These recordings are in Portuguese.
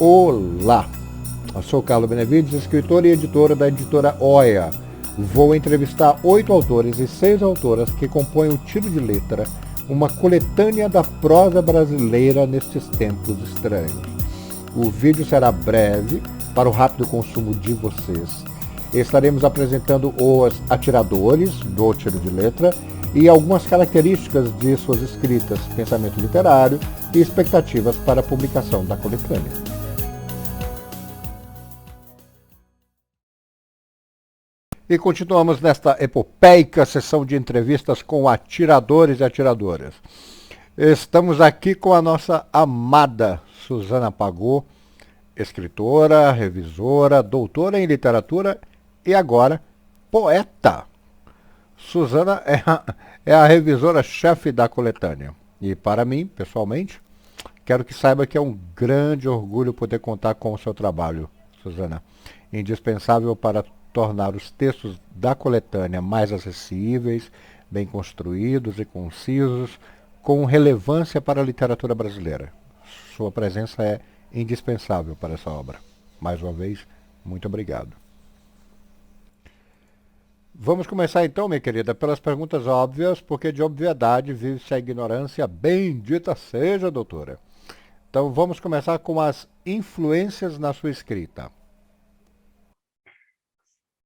Olá, eu sou Carlos Benevides, escritor e editora da editora Oia. Vou entrevistar 8 autores e 6 autoras que compõem o Tiro de Letra, uma coletânea da prosa brasileira nestes tempos estranhos. O vídeo será breve, para o rápido consumo de vocês. Estaremos apresentando os atiradores do Tiro de Letra e algumas características de suas escritas, pensamento literário e expectativas para a publicação da coletânea. E continuamos nesta epopeica sessão de entrevistas com atiradores e atiradoras. Estamos aqui com a nossa amada Suzana Pagô, escritora, revisora, doutora em literatura e agora poeta. Suzana é a revisora-chefe da coletânea. E para mim, pessoalmente, quero que saiba que é um grande orgulho poder contar com o seu trabalho, Suzana. Indispensável para tornar os textos da coletânea mais acessíveis, bem construídos e concisos, com relevância para a literatura brasileira. Sua presença é indispensável para essa obra. Mais uma vez, muito obrigado. Vamos começar então, minha querida, pelas perguntas óbvias, porque de obviedade vive-se a ignorância, bendita seja, doutora. Então vamos começar com as influências na sua escrita.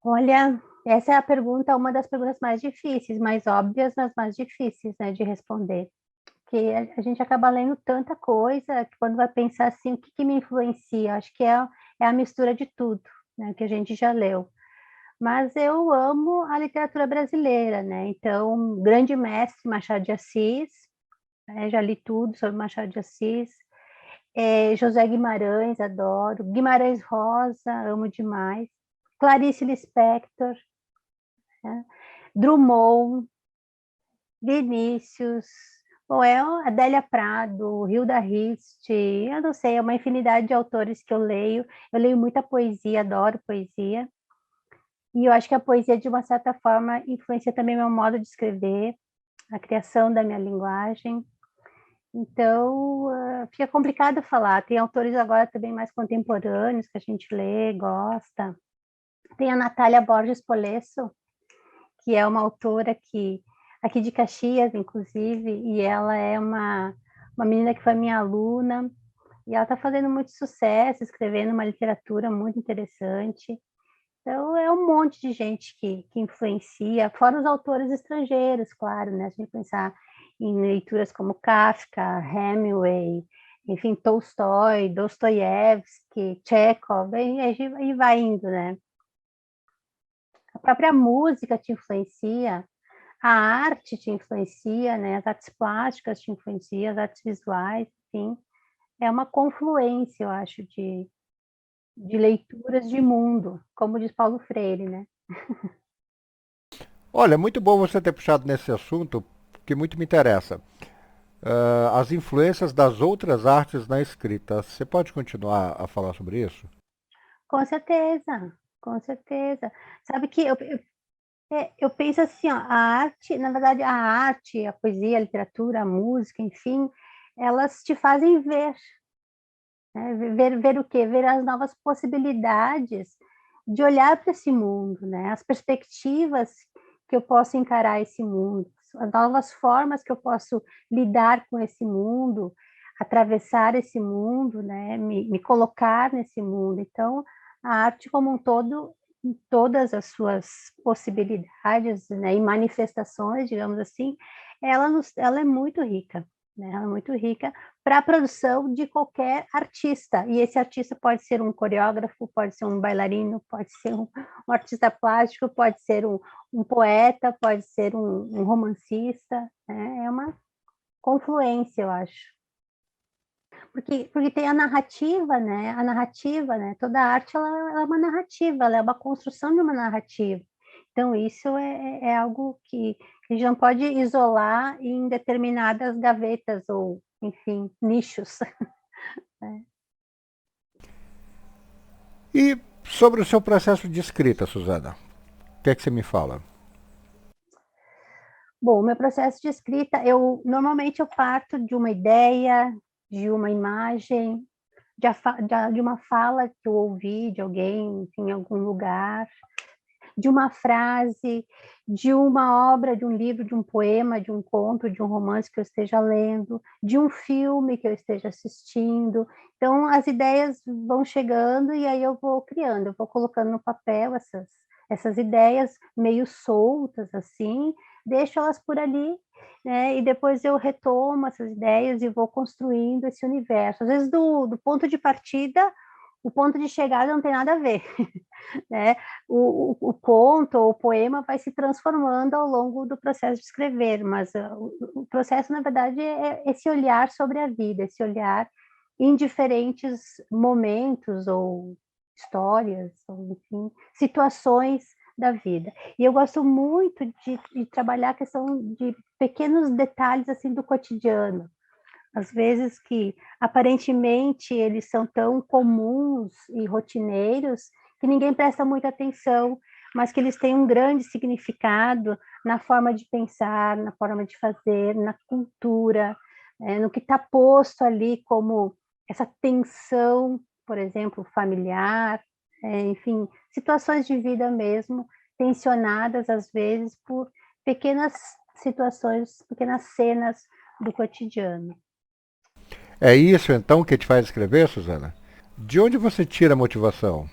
Olha, essa é a pergunta, uma das perguntas mais difíceis, mais óbvias, mas mais difíceis, né, de responder. Porque a gente acaba lendo tanta coisa que quando vai pensar assim, o que me influencia? Acho que é a mistura de tudo, né, que a gente já leu. Mas eu amo a literatura brasileira, né? Então, grande mestre Machado de Assis, né? Já li tudo sobre Machado de Assis. José Guimarães, adoro. Guimarães Rosa, amo demais. Clarice Lispector, né? Drummond, Vinícius, Adélia Prado, Hilda Rist, eu não sei, é uma infinidade de autores que eu leio. Eu leio muita poesia, adoro poesia. E eu acho que a poesia, de uma certa forma, influencia também meu modo de escrever, a criação da minha linguagem. Então, fica complicado falar. Tem autores agora também mais contemporâneos que a gente lê, gosta. Tem a Natália Borges Polesso, que é uma autora aqui de Caxias, inclusive, e ela é uma menina que foi minha aluna, e ela está fazendo muito sucesso, escrevendo uma literatura muito interessante. Então, é um monte de gente que influencia, fora os autores estrangeiros, claro, né? Se a gente pensar em leituras como Kafka, Hemingway, enfim, Tolstói, Dostoiévski, Chekhov, e vai indo, né? A própria música te influencia, a arte te influencia, né? As artes plásticas te influenciam, as artes visuais, enfim. É uma confluência, eu acho, de leituras de mundo, como diz Paulo Freire, né? Olha, muito bom você ter puxado nesse assunto, que muito me interessa. As influências das outras artes na escrita. Você pode continuar a falar sobre isso? Com certeza, com certeza. Sabe que eu penso assim, ó, a arte, na verdade, a arte, a poesia, a literatura, a música, enfim, elas te fazem ver, né? Ver o quê? Ver as novas possibilidades de olhar para esse mundo, né? As perspectivas que eu posso encarar esse mundo, as novas formas que eu posso lidar com esse mundo, atravessar esse mundo, né? Me colocar nesse mundo. Então, a arte como um todo, em todas as suas possibilidades, né, e manifestações, digamos assim, ela é muito rica, né? Ela é muito rica para a produção de qualquer artista. E esse artista pode ser um coreógrafo, pode ser um bailarino, pode ser um artista plástico, pode ser um poeta, pode ser um romancista. Né? É uma confluência, eu acho. Porque tem a narrativa, né? A narrativa, né? Toda arte ela é uma narrativa, ela é uma construção de uma narrativa. Então, isso é algo que a gente não pode isolar em determinadas gavetas ou, enfim, nichos. Né? E sobre o seu processo de escrita, Suzana? O que é que você me fala? Bom, o meu processo de escrita, normalmente eu parto de uma ideia, de uma imagem, de uma fala que eu ouvi de alguém em algum lugar, de uma frase, de uma obra, de um livro, de um poema, de um conto, de um romance que eu esteja lendo, de um filme que eu esteja assistindo. Então, as ideias vão chegando e aí eu vou criando, eu vou colocando no papel essas ideias meio soltas, assim, deixo elas por ali, né? E depois eu retomo essas ideias e vou construindo esse universo. Às vezes, do ponto de partida, o ponto de chegada não tem nada a ver, né? O conto ou o poema vai se transformando ao longo do processo de escrever, mas o processo, na verdade, é esse olhar sobre a vida, esse olhar em diferentes momentos ou histórias, ou, enfim, situações da vida. E eu gosto muito de trabalhar a questão de pequenos detalhes assim do cotidiano, às vezes que aparentemente eles são tão comuns e rotineiros que ninguém presta muita atenção, mas que eles têm um grande significado na forma de pensar, na forma de fazer, na cultura, no que está posto ali como essa tensão, por exemplo, familiar, enfim, situações de vida mesmo, tensionadas às vezes por pequenas situações, pequenas cenas do cotidiano. É isso então que te faz escrever, Suzana? De onde você tira a motivação?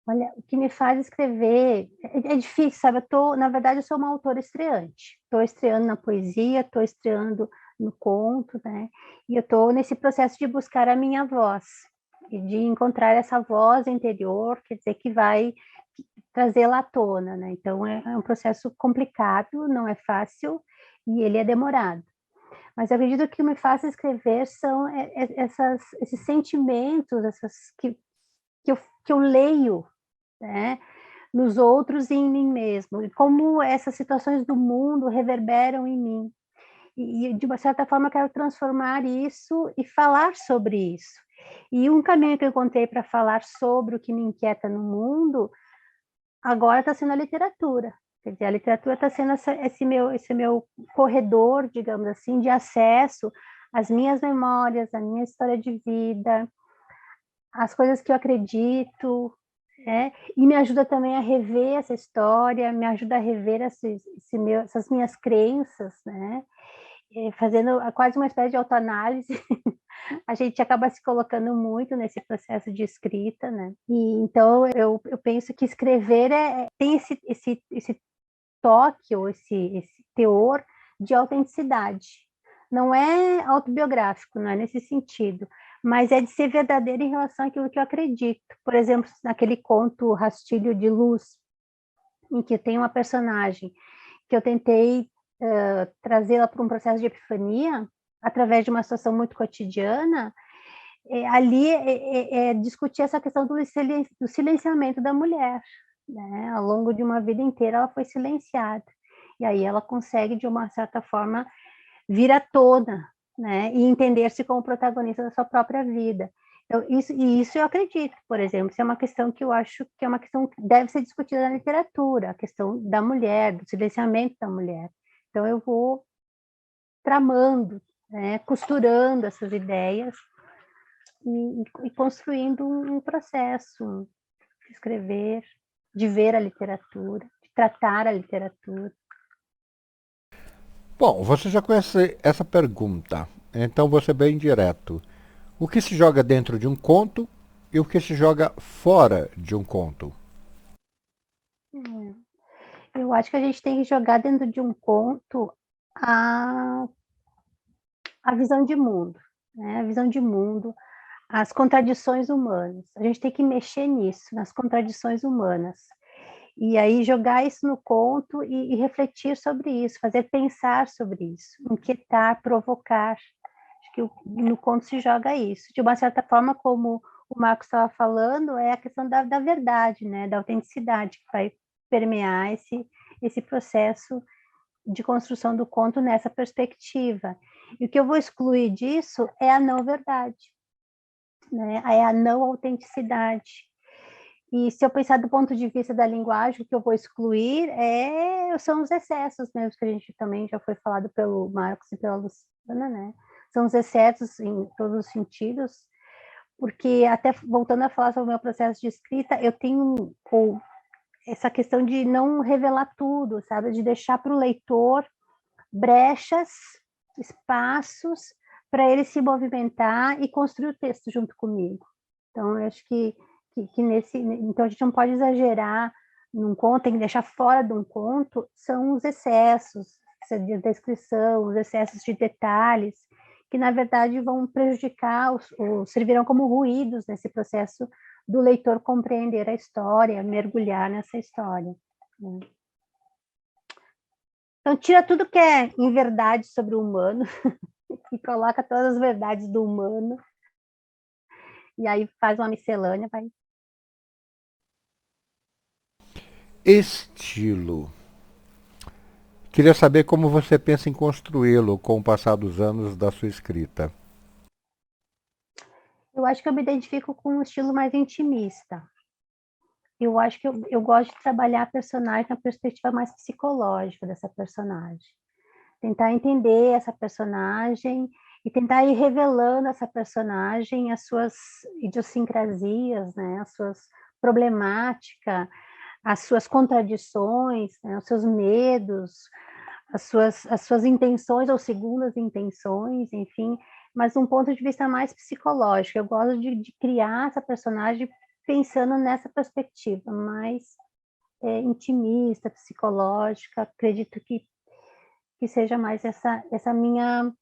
Olha, o que me faz escrever é difícil, sabe? Na verdade, eu sou uma autora estreante. Estou estreando na poesia, estou estreando no conto, né? E eu estou nesse processo de buscar a minha voz e de encontrar essa voz interior, quer dizer, que vai trazê-la à tona, né? Então, é um processo complicado, não é fácil e ele é demorado. Mas eu acredito que o que me faz escrever são esses sentimentos, que eu leio, né, nos outros e em mim mesmo, e como essas situações do mundo reverberam em mim. De uma certa forma, eu quero transformar isso e falar sobre isso. E um caminho que eu encontrei para falar sobre o que me inquieta no mundo, agora está sendo a literatura. Quer dizer, a literatura está sendo esse meu corredor, digamos assim, de acesso às minhas memórias, à minha história de vida, às coisas que eu acredito, né? E me ajuda também a rever essa história, me ajuda a rever essas minhas crenças, né? Fazendo quase uma espécie de autoanálise. A gente acaba se colocando muito nesse processo de escrita, né? E então eu penso que escrever tem esse toque ou esse teor de autenticidade. Não é autobiográfico, não é nesse sentido, mas é de ser verdadeiro em relação àquilo que eu acredito. Por exemplo, naquele conto Rastilho de Luz, em que tem uma personagem que eu tentei trazê-la para um processo de epifania, através de uma situação muito cotidiana, ali discutir essa questão do silenciamento da mulher, né? Ao longo de uma vida inteira ela foi silenciada, e aí ela consegue, de uma certa forma, vir à tona, né? E entender-se como protagonista da sua própria vida. Então, isso eu acredito, por exemplo, isso é uma questão que eu acho que é uma questão que deve ser discutida na literatura, a questão da mulher, do silenciamento da mulher. Então, eu vou tramando, né, costurando essas ideias e construindo um processo de escrever, de ver a literatura, de tratar a literatura. Bom, você já conhece essa pergunta, então vou ser bem direto. O que se joga dentro de um conto e o que se joga fora de um conto? Eu acho que a gente tem que jogar dentro de um conto a, a visão de mundo, né? A visão de mundo, as contradições humanas. A gente tem que mexer nisso, nas contradições humanas. E aí jogar isso no conto e refletir sobre isso, fazer pensar sobre isso, inquietar, provocar. Acho que no conto se joga isso. De uma certa forma, como o Marcos estava falando, é a questão da verdade, né? Da autenticidade que vai permear esse processo de construção do conto nessa perspectiva. E o que eu vou excluir disso é a não verdade, né? É a não autenticidade. E se eu pensar do ponto de vista da linguagem, o que eu vou excluir são os excessos mesmo, que a gente também já foi falado pelo Marcos e pela Luciana, né? São os excessos em todos os sentidos, porque até voltando a falar sobre o meu processo de escrita, eu tenho essa questão de não revelar tudo, sabe? De deixar para o leitor brechas, espaços para ele se movimentar e construir o texto junto comigo. Então, eu acho que então a gente não pode exagerar num conto, tem que deixar fora de um conto, são os excessos de descrição, os excessos de detalhes, que na verdade vão prejudicar, servirão como ruídos nesse processo do leitor compreender a história, mergulhar nessa história. Então, tira tudo que é em verdade sobre o humano e coloca todas as verdades do humano, e aí faz uma miscelânea, vai. Estilo. Queria saber como você pensa em construí-lo com o passar dos anos da sua escrita. Eu acho que eu me identifico com um estilo mais intimista. Eu acho que eu gosto de trabalhar a personagem na perspectiva mais psicológica dessa personagem. Tentar entender essa personagem e tentar ir revelando essa personagem, as suas idiosincrasias, né, as suas problemáticas, as suas contradições, né, os seus medos, as suas intenções ou segundas intenções, enfim, mas de um ponto de vista mais psicológico. Eu gosto de criar essa personagem pensando nessa perspectiva mais intimista, psicológica. Acredito que seja mais essa minha,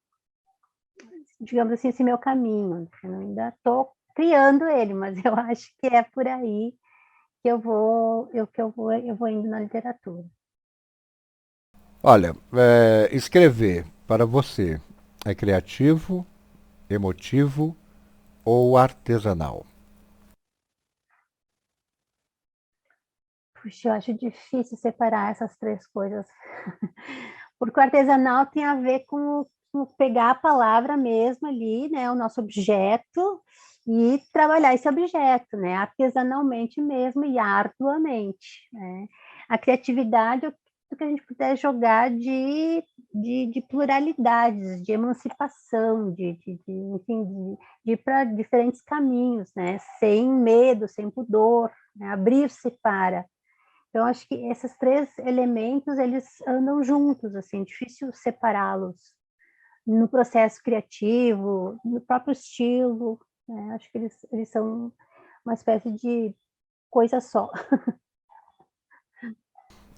digamos assim, esse meu caminho. Eu ainda estou criando ele, mas eu acho que é por aí que eu vou indo na literatura. Olha, escrever para você é criativo, emotivo ou artesanal? Puxa, eu acho difícil separar essas três coisas, porque o artesanal tem a ver com pegar a palavra mesmo ali, né, o nosso objeto, e trabalhar esse objeto, né, artesanalmente mesmo e arduamente, né. A criatividade é o que a gente puder jogar de pluralidades, de emancipação, enfim, de ir para diferentes caminhos, né, sem medo, sem pudor, né, abrir-se para. Então, acho que esses três elementos, eles andam juntos, assim, difícil separá-los no processo criativo, no próprio estilo, né? Acho que eles são uma espécie de coisa só.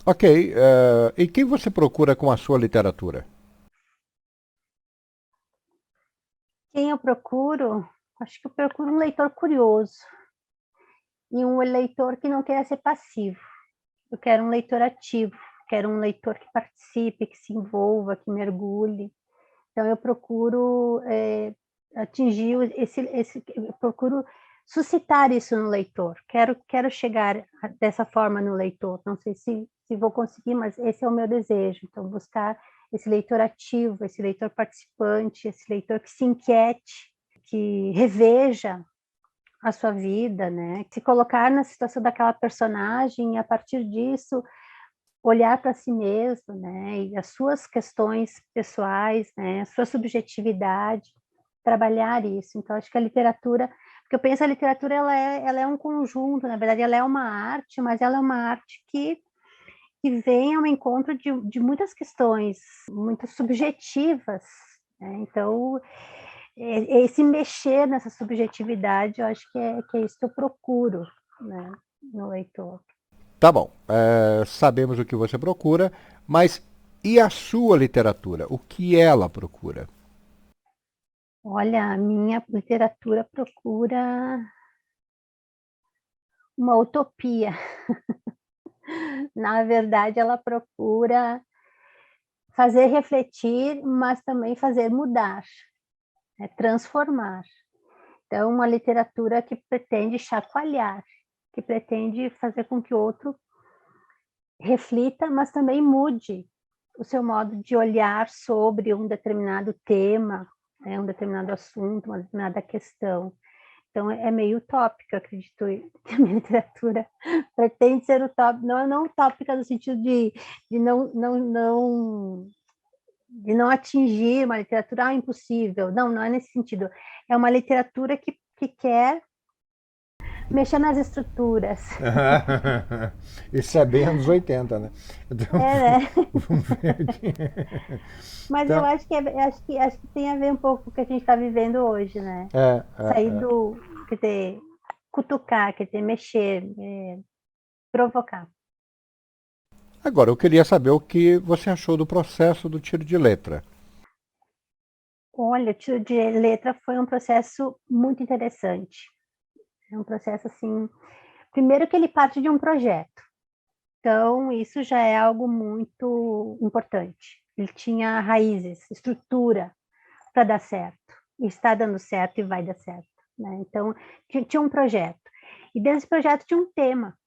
Ok, e quem você procura com a sua literatura? Quem eu procuro? Acho que eu procuro um leitor curioso e um leitor que não queira ser passivo. Eu quero um leitor ativo, quero um leitor que participe, que se envolva, que mergulhe. Então, eu procuro atingir eu procuro suscitar isso no leitor. Quero chegar dessa forma no leitor. Não sei se vou conseguir, mas esse é o meu desejo. Então, buscar esse leitor ativo, esse leitor participante, esse leitor que se inquiete, que reveja a sua vida, né? Se colocar na situação daquela personagem e, a partir disso, olhar para si mesmo, né, e as suas questões pessoais, né, a sua subjetividade, trabalhar isso. Então, acho que a literatura, porque eu penso a literatura ela é um conjunto, na verdade, ela é uma arte, mas ela é uma arte que vem ao encontro de muitas questões, muito subjetivas, né? Então, esse mexer nessa subjetividade, eu acho que é isso que eu procuro, né, no leitor. Tá bom, sabemos o que você procura, mas e a sua literatura? O que ela procura? Olha, a minha literatura procura uma utopia. Na verdade, ela procura fazer refletir, mas também fazer mudar, transformar. Então, uma literatura que pretende chacoalhar, que pretende fazer com que o outro reflita, mas também mude o seu modo de olhar sobre um determinado tema, um determinado assunto, uma determinada questão. Então, é meio utópico, acredito que a minha literatura pretende ser utópica, não utópica no sentido de não atingir uma literatura impossível, não é nesse sentido. É uma literatura que que quer mexer nas estruturas. Isso é bem anos 80, né? Então, É, né? vamos ver aqui. Mas eu Então, acho que, acho que tem a ver um pouco com o que a gente está vivendo hoje, né? é, Sair é, é. do, quer dizer, cutucar, quer dizer, mexer, provocar. Agora, eu queria saber o que você achou do processo do tiro de letra. Olha, o tiro de letra foi um processo muito interessante. É um processo assim, primeiro que ele parte de um projeto. Então, isso já é algo muito importante. Ele tinha raízes, estrutura para dar certo. E está dando certo e vai dar certo. Né? Então, tinha um projeto. E dentro desse projeto tinha um tema.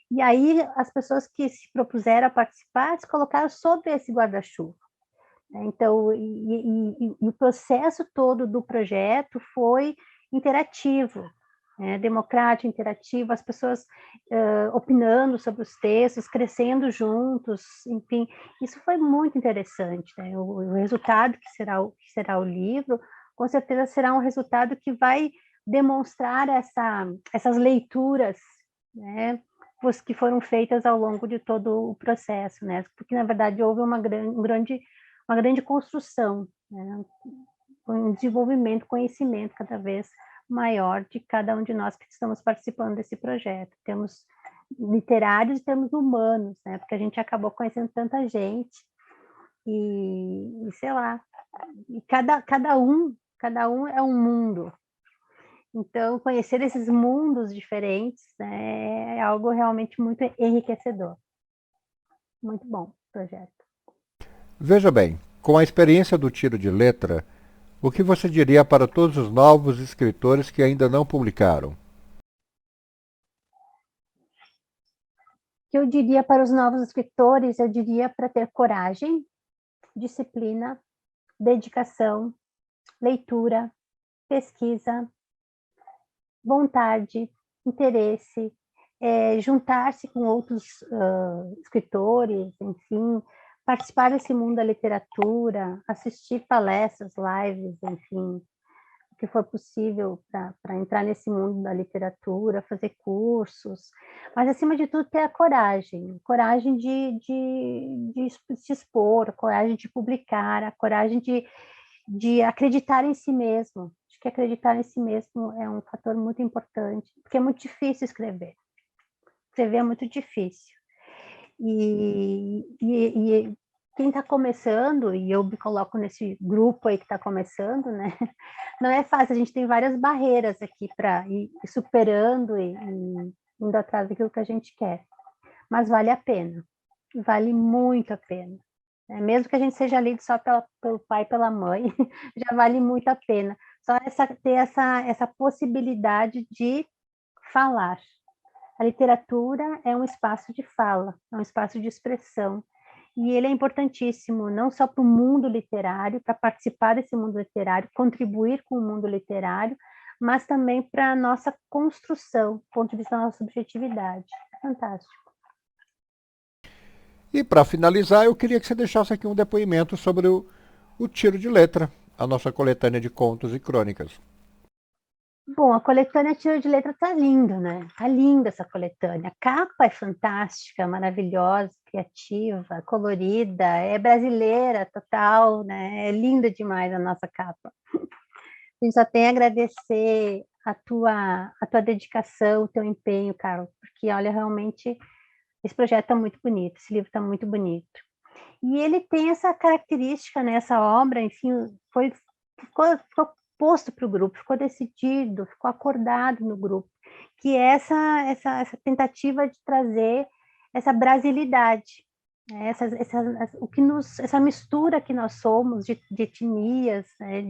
E aí, as pessoas que se propuseram a participar se colocaram sob esse guarda-chuva. Então, e o processo todo do projeto foi interativo, né? Democrático, interativo, as pessoas opinando sobre os textos, crescendo juntos, enfim, isso foi muito interessante. Né? O resultado que será o livro, com certeza será um resultado que vai demonstrar essas leituras, né? Que foram feitas ao longo de todo o processo, né? Porque na verdade houve uma grande construção, né? Um desenvolvimento, conhecimento cada vez maior de cada um de nós que estamos participando desse projeto. Temos literários e temos humanos, né? Porque a gente acabou conhecendo tanta gente e sei lá, e cada um é um mundo. Então, conhecer esses mundos diferentes, né, é algo realmente muito enriquecedor. Muito bom o projeto. Veja bem, com a experiência do tiro de letra, o que você diria para todos os novos escritores que ainda não publicaram? Que eu diria para os novos escritores, eu diria para ter coragem, disciplina, dedicação, leitura, pesquisa, vontade, interesse, juntar-se com outros escritores, enfim, participar desse mundo da literatura, assistir palestras, lives, enfim, o que for possível para entrar nesse mundo da literatura, fazer cursos, mas acima de tudo ter a coragem de se expor, a coragem de publicar, a coragem de acreditar em si mesmo. Acho que acreditar em si mesmo é um fator muito importante, porque é muito difícil escrever. Escrever é muito difícil. E quem está começando, e eu me coloco nesse grupo aí que está começando, né? Não é fácil, a gente tem várias barreiras aqui para ir superando e indo atrás daquilo que a gente quer. Mas vale a pena, vale muito a pena. Mesmo que a gente seja lido só pelo pai e pela mãe, já vale muito a pena. Só ter essa possibilidade de falar. A literatura é um espaço de fala, é um espaço de expressão. E ele é importantíssimo, não só para o mundo literário, para participar desse mundo literário, contribuir com o mundo literário, mas também para a nossa construção, do ponto de vista da nossa subjetividade. Fantástico. E para finalizar, eu queria que você deixasse aqui um depoimento sobre o Tiro de Letra, a nossa coletânea de contos e crônicas. Bom, a coletânea Tiro de Letra tá linda, né? Tá linda essa coletânea. A capa é fantástica, maravilhosa, criativa, colorida, é brasileira total, né? É linda demais a nossa capa. A gente só tem a agradecer a tua dedicação, o teu empenho, Carlos, porque olha, realmente esse projeto está muito bonito, esse livro está muito bonito. E ele tem essa característica, né? Essa obra, enfim, ficou posto para o grupo, ficou decidido, ficou acordado no grupo, que é essa tentativa de trazer essa brasilidade, né? Essa mistura que nós somos de etnias, né?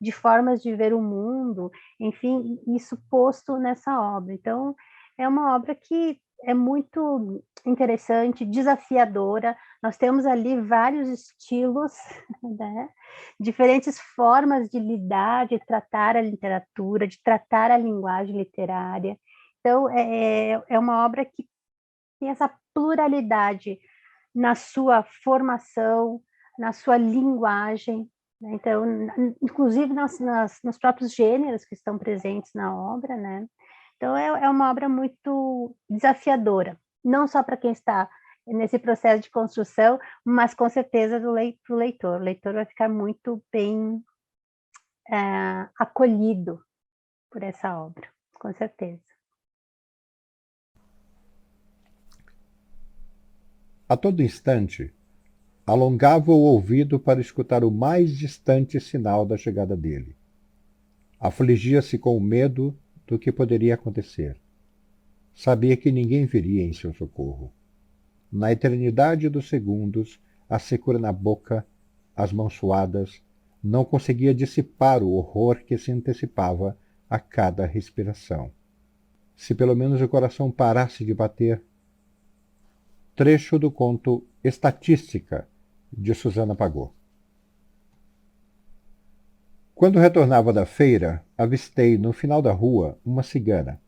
de formas de ver o mundo, enfim, isso posto nessa obra. Então, é uma obra que é muito interessante, desafiadora. Nós temos ali vários estilos, né? Diferentes formas de lidar, de tratar a literatura, de tratar a linguagem literária. Então, é uma obra que tem essa pluralidade na sua formação, na sua linguagem, né? Então, inclusive nos próprios gêneros que estão presentes na obra, né? Então, é uma obra muito desafiadora, não só para quem está nesse processo de construção, mas com certeza para o leitor. O leitor vai ficar muito bem acolhido por essa obra, com certeza. A todo instante, alongava o ouvido para escutar o mais distante sinal da chegada dele. Afligia-se com o medo do que poderia acontecer. Sabia que ninguém viria em seu socorro. Na eternidade dos segundos, a secura na boca, as mãos suadas, não conseguia dissipar o horror que se antecipava a cada respiração. Se pelo menos o coração parasse de bater. Trecho do conto Estatística, de Susana Pagô. Quando retornava da feira, avistei no final da rua uma cigana.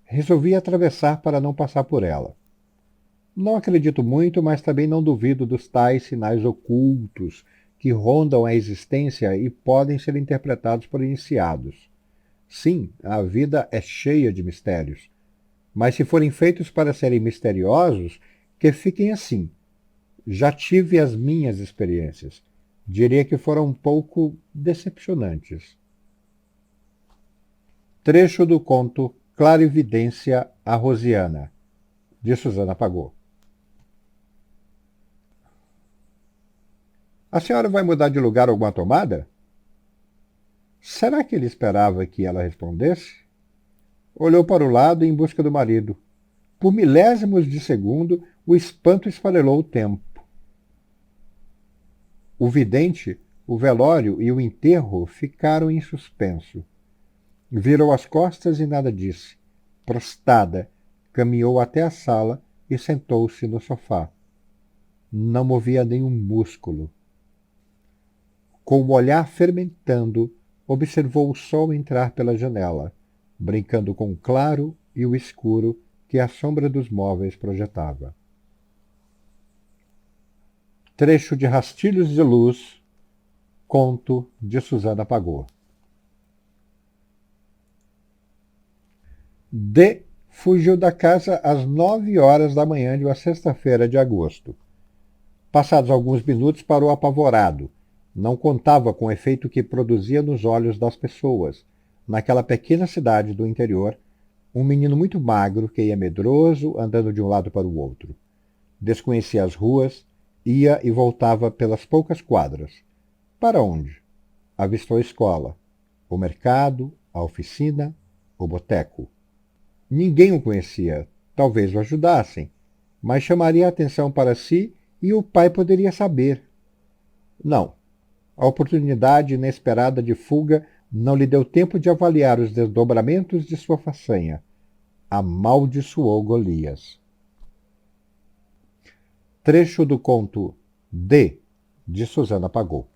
Resolvi atravessar para não passar por ela. Não acredito muito, mas também não duvido dos tais sinais ocultos que rondam a existência e podem ser interpretados por iniciados. Sim, a vida é cheia de mistérios, mas se forem feitos para serem misteriosos, que fiquem assim. Já tive as minhas experiências. Diria que foram um pouco decepcionantes. Trecho do conto Clarividência a Rosiana, de Susana Pagô. A senhora vai mudar de lugar alguma tomada? Será que ele esperava que ela respondesse? Olhou para o lado em busca do marido. Por milésimos de segundo, o espanto esfarelou o tempo. O vidente, o velório e o enterro ficaram em suspenso. Virou as costas e nada disse. Prostrada, caminhou até a sala e sentou-se no sofá. Não movia nenhum músculo. Com o olhar fermentando, observou o sol entrar pela janela, brincando com o claro e o escuro que a sombra dos móveis projetava. Trecho de Rastilhos de Luz, conto de Susana Pagô. D. fugiu da casa às 9 horas da manhã de uma sexta-feira de agosto. Passados alguns minutos, parou apavorado. Não contava com o efeito que produzia nos olhos das pessoas. Naquela pequena cidade do interior, um menino muito magro que ia medroso, andando de um lado para o outro. Desconhecia as ruas, ia e voltava pelas poucas quadras. Para onde? Avistou a escola, o mercado, a oficina, o boteco. Ninguém o conhecia, talvez o ajudassem, mas chamaria a atenção para si e o pai poderia saber. Não. A oportunidade inesperada de fuga não lhe deu tempo de avaliar os desdobramentos de sua façanha. Amaldiçoou Golias. Trecho do conto D, de Susana Pagô.